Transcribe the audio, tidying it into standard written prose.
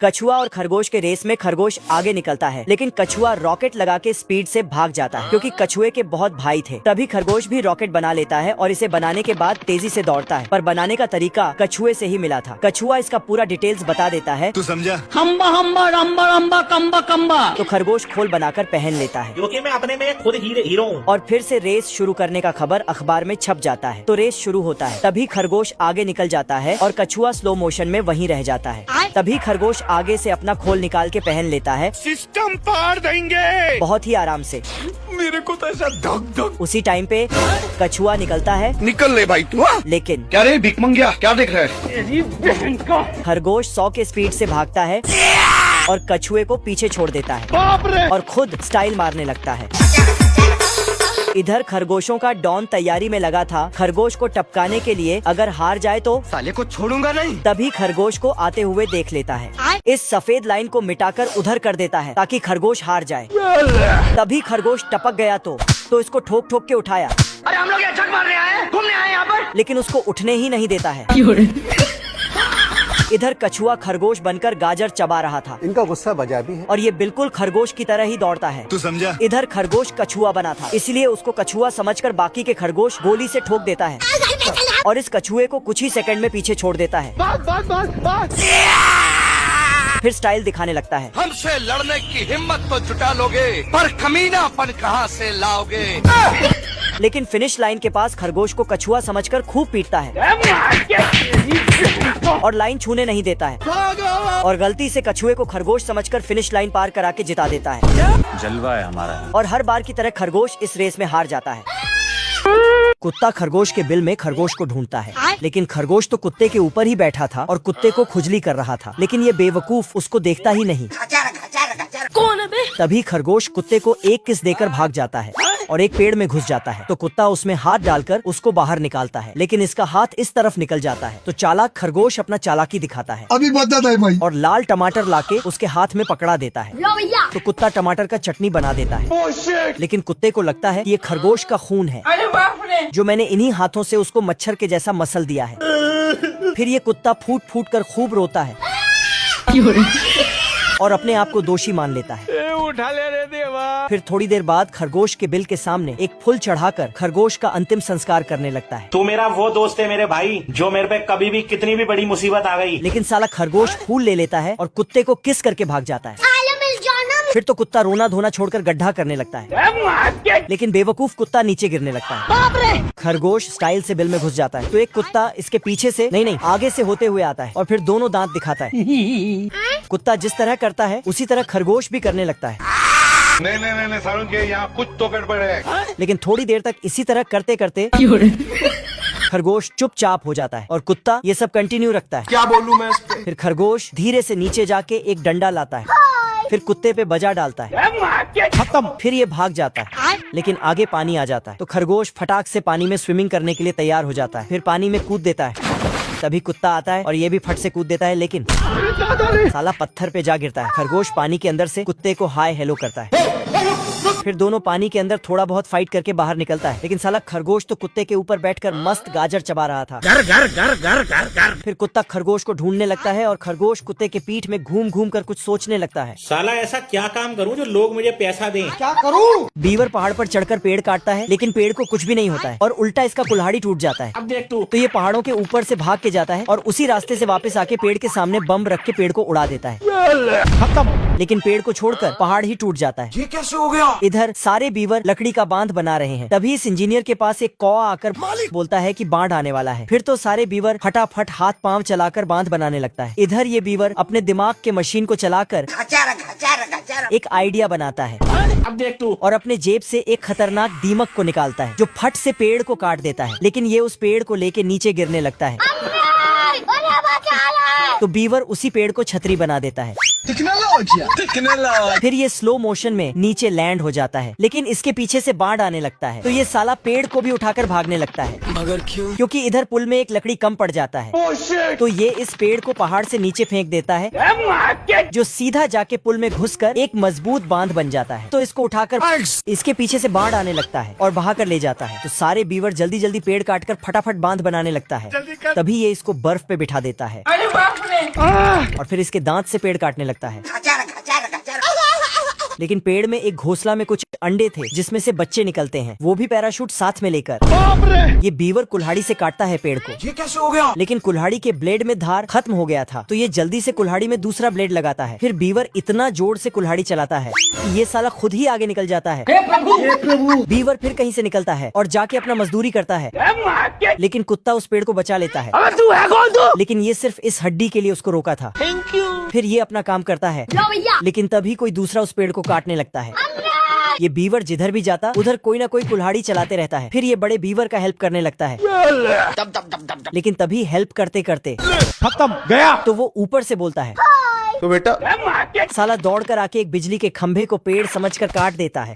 कछुआ और खरगोश के रेस में खरगोश आगे निकलता है, लेकिन कछुआ रॉकेट लगा के स्पीड से भाग जाता है क्योंकि कछुए के बहुत भाई थे। तभी खरगोश भी रॉकेट बना लेता है और इसे बनाने के बाद तेजी से दौड़ता है, पर बनाने का तरीका कछुए से ही मिला था। कछुआ इसका पूरा डिटेल्स बता देता है। तू समझा? हम्बा हम्बा रम्बा रम्बा कम्बा कम्बा। तो खरगोश खोल बनाकर पहन लेता है क्योंकि मैं अपने में खुद हीरो हूँ। और फिर से रेस शुरू करने का खबर अखबार में छप जाता है। तो रेस शुरू होता है। तभी खरगोश आगे निकल जाता है और कछुआ स्लो मोशन में वहीं रह जाता है। तभी खरगोश आगे से अपना खोल निकाल के पहन लेता है। सिस्टम पार देंगे बहुत ही आराम से। मेरे को तो ऐसा धक धक। उसी टाइम पे कछुआ निकलता है। निकल ले भाई तू। लेकिन क्या रे भिकमंगिया, क्या देख रहा है? खरगोश 100 के स्पीड से भागता है और कछुए को पीछे छोड़ देता है बाप रे। और खुद स्टाइल मारने लगता है। इधर खरगोशों का डॉन तैयारी में लगा था खरगोश को टपकाने के लिए, अगर हार जाए तो साले को छोड़ूंगा नहीं। तभी खरगोश को आते हुए देख लेता है। इस सफेद लाइन को मिटाकर उधर कर देता है ताकि खरगोश हार जाए। तभी खरगोश टपक गया तो इसको ठोक ठोक के उठाया। अरे हम लोग यहाँ छक मारने आए हैं, घूमने आए हैं यहाँ पर। लेकिन उसको उठने ही नहीं देता है। इधर कछुआ खरगोश बनकर गाजर चबा रहा था। इनका गुस्सा बजा भी है और ये बिल्कुल खरगोश की तरह ही दौड़ता है। तू समझा? इधर खरगोश कछुआ बना था, इसलिए उसको कछुआ समझकर बाकी के खरगोश गोली से ठोक देता है और इस कछुए को कुछ ही सेकंड में पीछे छोड़ देता है। फिर स्टाइल दिखाने लगता है। हमसे लड़ने की हिम्मत तो जुटा लोगे, पर कमीनापन कहाँ से लाओगे? लेकिन फिनिश लाइन के पास खरगोश को कछुआ समझकर खूब पीटता है और लाइन छूने नहीं देता है और गलती से कछुए को खरगोश समझकर फिनिश लाइन पार करा के जिता देता है। जलवा है हमारा। और हर बार की तरह खरगोश इस रेस में हार जाता है। कुत्ता खरगोश के बिल में खरगोश को ढूंढता है, लेकिन खरगोश तो कुत्ते के ऊपर ही बैठा था और कुत्ते को खुजली कर रहा था, लेकिन ये बेवकूफ उसको देखता ही नहीं। कौन है बे? तभी खरगोश कुत्ते को एक किस देकर भाग जाता है और एक पेड़ में घुस जाता है। तो कुत्ता उसमें हाथ डालकर उसको बाहर निकालता है, लेकिन इसका हाथ इस तरफ निकल जाता है। तो चालाक खरगोश अपना चालाकी दिखाता है अभी बता दे भाई और लाल टमाटर लाके उसके हाथ में पकड़ा देता है। तो कुत्ता टमाटर का चटनी बना देता है, लेकिन कुत्ते को लगता है कि ये खरगोश का खून है जो मैंने इन्हीं हाथों से उसको मच्छर के जैसा मसल दिया है। फिर ये कुत्ता फूट फूट कर खूब रोता है और अपने आप को दोषी मान लेता है। उठा ले रे देवा। फिर थोड़ी देर बाद खरगोश के बिल के सामने एक फूल चढ़ाकर खरगोश का अंतिम संस्कार करने लगता है। तू मेरा वो दोस्त है मेरे भाई, जो मेरे पे कभी भी कितनी भी बड़ी मुसीबत आ गई। लेकिन साला खरगोश फूल ले लेता है और कुत्ते को किस करके भाग जाता है। फिर तो कुत्ता रोना धोना छोड़कर गड्ढा करने लगता है, लेकिन बेवकूफ कुत्ता नीचे गिरने लगता है। खरगोश स्टाइल से बिल में घुस जाता है, तो एक कुत्ता इसके पीछे से नहीं आगे से होते हुए आता है और फिर दोनों दांत दिखाता है। कुत्ता जिस तरह करता है उसी तरह खरगोश भी करने लगता है। नहीं सारुण के यहाँ कुछ तो गड़बड़ है। लेकिन थोड़ी देर तक इसी तरह करते करते खरगोश चुपचाप हो जाता है और कुत्ता ये सब कंटिन्यू रखता है। क्या बोलूं मैं इस पे? फिर खरगोश धीरे से नीचे जाके एक डंडा लाता है, फिर कुत्ते पे बजा डालता है, खत्म। फिर ये भाग जाता है, लेकिन आगे पानी आ जाता है। तो खरगोश फटाक से पानी में स्विमिंग करने के लिए तैयार हो जाता है, फिर पानी में कूद देता है। तभी कुत्ता आता है और ये भी फट से कूद देता है, लेकिन साला पत्थर पे जा गिरता है। खरगोश पानी के अंदर से कुत्ते को हाय हेलो करता है, फिर दोनों पानी के अंदर थोड़ा बहुत फाइट करके बाहर निकलता है, लेकिन साला खरगोश तो कुत्ते के ऊपर बैठकर मस्त गाजर चबा रहा था। घर। फिर कुत्ता खरगोश को ढूंढने लगता है और खरगोश कुत्ते के पीठ में घूम घूम कर कुछ सोचने लगता है। साला ऐसा क्या काम करूं जो लोग मुझे पैसा दें? क्या करूं? बीवर पहाड़ पर चढ़कर पेड़ काटता है, लेकिन पेड़ को कुछ भी नहीं होता है और उल्टा इसका कुल्हाड़ी टूट जाता है। अब देख तू। तो ये पहाड़ों के ऊपर से भाग के जाता है और उसी रास्ते से वापस आके पेड़ के सामने बम रख के पेड़ को उड़ा देता है, खत्म। लेकिन पेड़ को छोड़कर पहाड़ ही टूट जाता है। ये कैसे हो गया? इधर सारे बीवर लकड़ी का बांध बना रहे हैं। तभी इस इंजीनियर के पास एक कौवा आकर बोलता है कि बाढ़ आने वाला है। फिर तो सारे बीवर फटाफट हाथ पांव चलाकर बांध बनाने लगता है। इधर ये बीवर अपने दिमाग के मशीन को चलाकर एक आइडिया बनाता है। अब देख तू। और अपने जेब से एक खतरनाक दीमक को निकालता है जो फट से पेड़ को काट देता है, लेकिन ये उस पेड़ को लेके नीचे गिरने लगता है। तो बीवर उसी पेड़ को छतरी बना देता है। टेक्नोलॉजी। फिर ये स्लो मोशन में नीचे लैंड हो जाता है, लेकिन इसके पीछे से बाढ़ आने लगता है तो ये साला पेड़ को भी उठाकर भागने लगता है। मगर क्यों? क्योंकि इधर पुल में एक लकड़ी कम पड़ जाता है तो ये इस पेड़ को पहाड़ से नीचे फेंक देता है, जो सीधा जाके पुल में घुसकर एक मजबूत बांध बन जाता है। तो इसको उठाकर इसके पीछे से बाढ़ आने लगता है और बहा कर ले जाता है। तो सारे बीवर जल्दी जल्दी पेड़ काटकर फटाफट बांध बनाने लगता है। तभी ये इसको बर्फ पे बिठा देता है और फिर इसके दांत से पेड़ काटने लगता है। लेकिन पेड़ में एक घोंसला में कुछ अंडे थे जिसमें से बच्चे निकलते हैं, वो भी पैराशूट साथ में लेकर। ये बीवर कुल्हाड़ी से काटता है पेड़ को। ये कैसे हो गया? लेकिन कुल्हाड़ी के ब्लेड में धार खत्म हो गया था तो ये जल्दी से कुल्हाड़ी में दूसरा ब्लेड लगाता है। फिर बीवर इतना जोर से कुल्हाड़ी चलाता है कि ये साला खुद ही आगे निकल जाता है। बीवर फिर कहीं से निकलता है और जाके अपना मजदूरी करता है, लेकिन कुत्ता उस पेड़ को बचा लेता है। लेकिन ये सिर्फ इस हड्डी के लिए उसको रोका था। फिर ये अपना काम करता है, लेकिन तभी कोई दूसरा उस पेड़ को काटने लगता है। ये बीवर जिधर भी जाता उधर कोई ना कोई कुल्हाड़ी चलाते रहता है। फिर ये बड़े बीवर का हेल्प करने लगता है, लेकिन तभी हेल्प करते करते खत्म गया। तो वो ऊपर से बोलता है तो बेटा साला दौड़ कर आके एक बिजली के खंभे को पेड़ समझकर काट देता है।